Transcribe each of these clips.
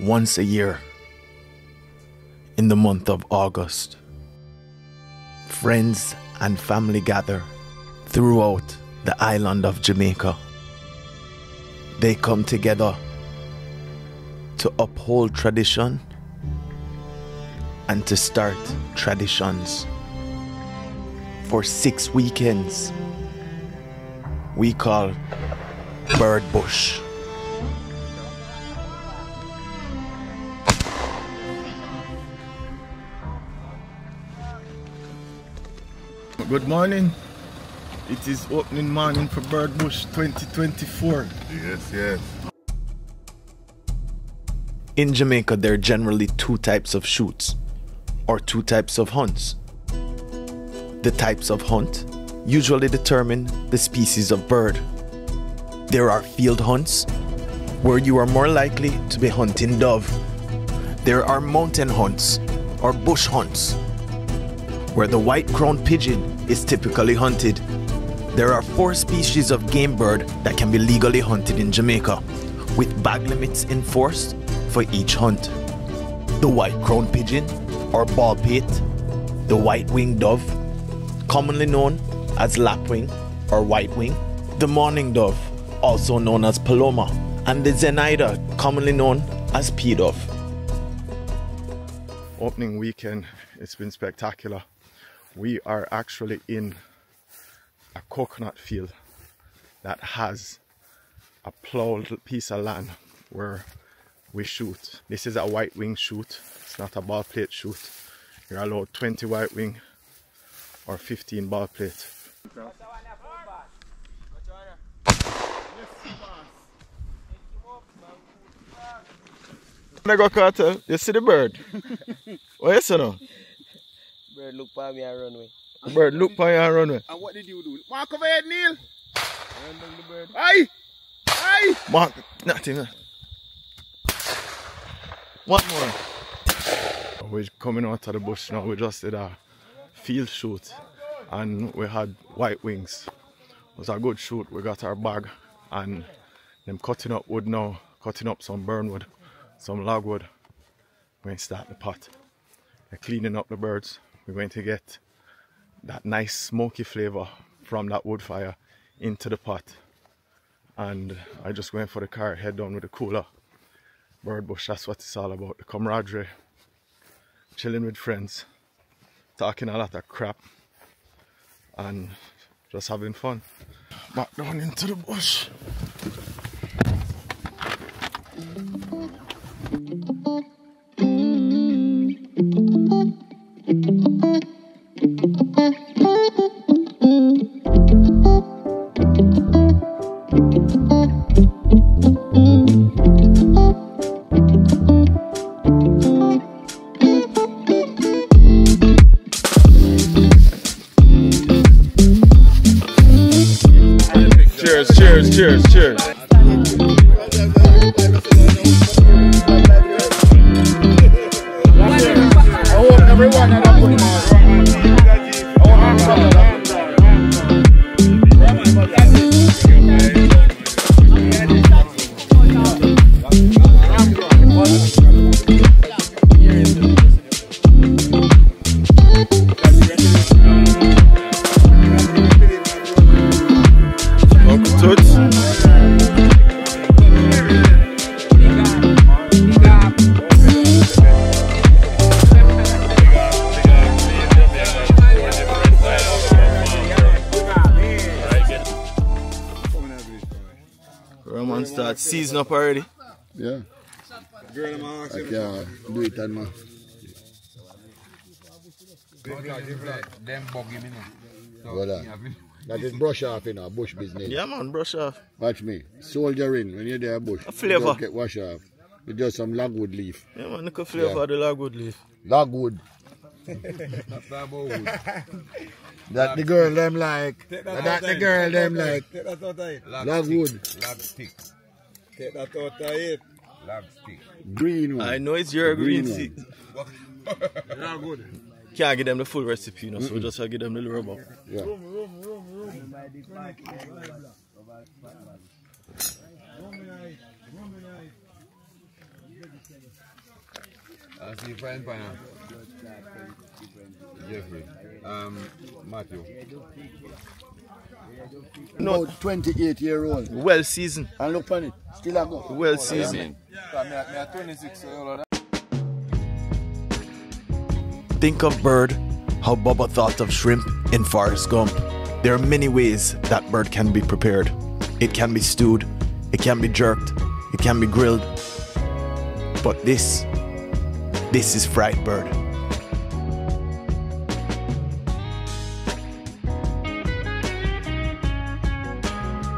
once a year in the month of August. Friends and family gather throughout the island of Jamaica. They come together to uphold tradition and to start traditions. For 6 weekends, we call Burd Bush. Good morning. It is opening morning for Burd Bush 2024. Yes. In Jamaica, there are generally 2 types of shoots, or 2 types of hunts. The types of hunt usually determine the species of bird. There are field hunts, where you are more likely to be hunting dove. There are mountain hunts, or bush hunts, where the white-crowned pigeon is typically hunted. There are 4 species of game bird that can be legally hunted in Jamaica, with bag limits enforced for each hunt. The white-crowned pigeon, or ball-pate, the white-winged dove, commonly known as lapwing or white-wing, the mourning dove, also known as paloma, and the zenaida, commonly known as pea-dove. Opening weekend, it's been spectacular. We are actually in a coconut field that has a plowed piece of land where we shoot. This is a white wing shoot. It's not a ball plate shoot. You're allowed 20 white wing or 15 ball plate. I go Carter. You see the bird? What you say now? Bird look for me and run away. Bird look for you and run away. And what did you do? Walk over here, Neil. Run down the bird. Aye! Aye! Mark, nothing. One more. We're coming out of the bush now. We just did a field shoot and we had white wings. It was a good shoot. We got our bag and them cutting up wood now, cutting up some burn wood, some logwood. We're going to start the pot. They're cleaning up the birds. We're going to get that nice smoky flavor from that wood fire into the pot. And I just went for the car, head down with the cooler. Burd Bush, that's what it's all about. The camaraderie, chilling with friends, talking a lot of crap, and just having fun. Back down into the bush. Cheers. I hope everyone had a good Roman start season up already. Yeah. I can't do it anymore. That is brush off in a bush business. Yeah man, brush off. Watch me. Soldier in when you're there bush. A flavor. Don't get wash off. With just some logwood leaf. Yeah man, look a flavor of the logwood leaf. Logwood. That the girl them like. That the girl them like. Logwood. Log stick. Take that out of it. Log stick. Green one. I know it's your green one. seed. Logwood. Can't give them the full recipe, you know, so just give them the little rub up. Yeah. I see frying pan. Jeffrey. Matthew. No, 28-year-old. Well seasoned. And look on it. Still a go. Well seasoned. I'm 26 years old. Think of Burd, how Bubba thought of shrimp in Forrest Gump. There are many ways that bird can be prepared. It can be stewed, it can be jerked, it can be grilled. But this is fried bird.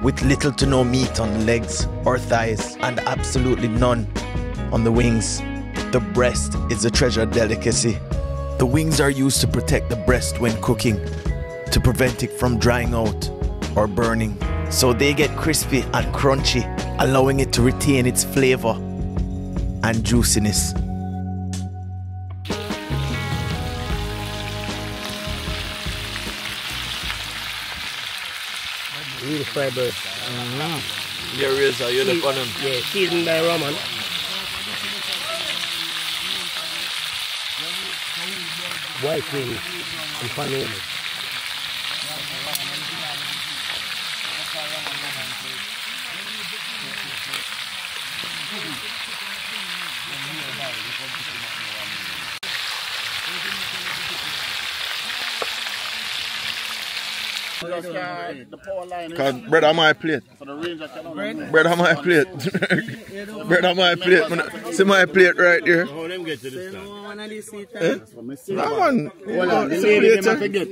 With little to no meat on the legs or thighs and absolutely none on the wings, the breast is a treasured delicacy. The wings are used to protect the breast when cooking, to prevent it from drying out or burning. So they get crispy and crunchy, allowing it to retain its flavor and juiciness. Really fried bird. Your razor, you're the fun. Yeah, seasoned by Roman. White wing and panini. Cause bread on my plate. Bread on my plate. Bread on my plate. See my plate right here. How them get to this time? That one. All the leaders them get.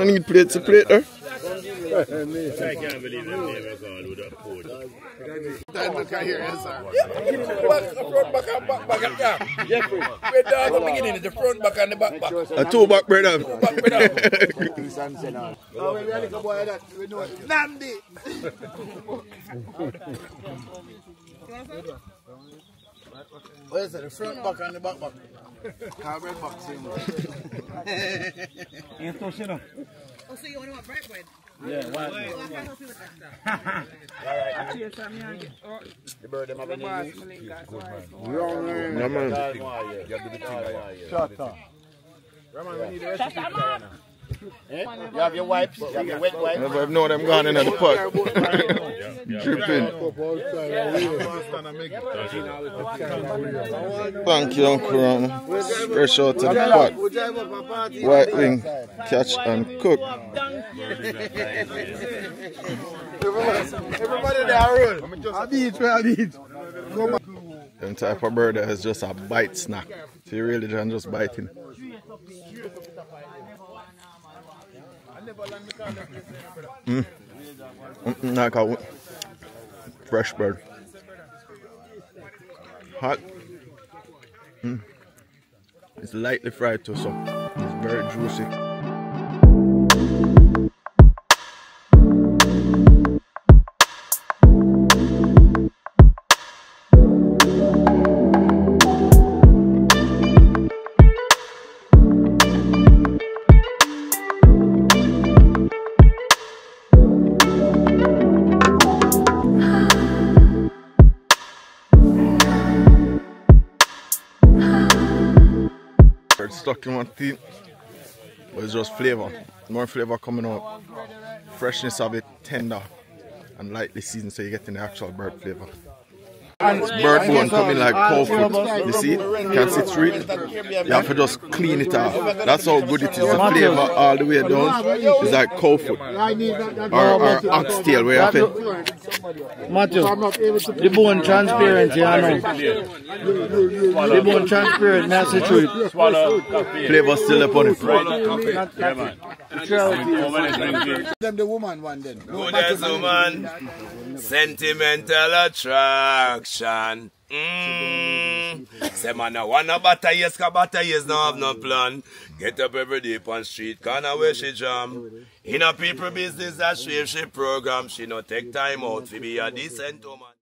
I need plates to plate there. I can't believe them never called with a food. Look at here, sir. Front, back, and back. Jeffrey. We're down the beginning, the front, back, and the back. A two back bread on. Back, bread. Namdi! What is it? The front back and the back back. Bread back, same way. Oh, so you want to have bread bread? Yeah, why? The bird, them have a name. Yeah, man. Shut up. You have your wipes, you have your wet wipes. I've known them gone in the pot. Dripping. Thank you, Uncle Ram. Fresh out of the pot. White wing, catch and cook. Everybody there, roll. I beat. Them type of bird that is just a bite snack. So you really can just bite in. Like a fresh bird. Hot. It's lightly fried too, so it's very juicy. It's stuck in one teeth, but it's just flavor. More flavor coming out. Freshness of it, tender and lightly seasoned, so you get in the actual bird flavor. It's bird bone coming like cow foot. You see? You can see through it. You have to just clean it off. That's how good it is. The flavor all the way down is like cow foot or oxtail. Where you have it. Matthew, the bone transparent, you know. The bone transparent, that's the truth. Flavor still upon it. Them the woman one then. Good as woman, sentimental attraction. Say man, I wanna butter yes, cause butter yes don't have no plan. Get up every day on street corner where she jam. In a people business that she program, she no take time out to be a decent woman.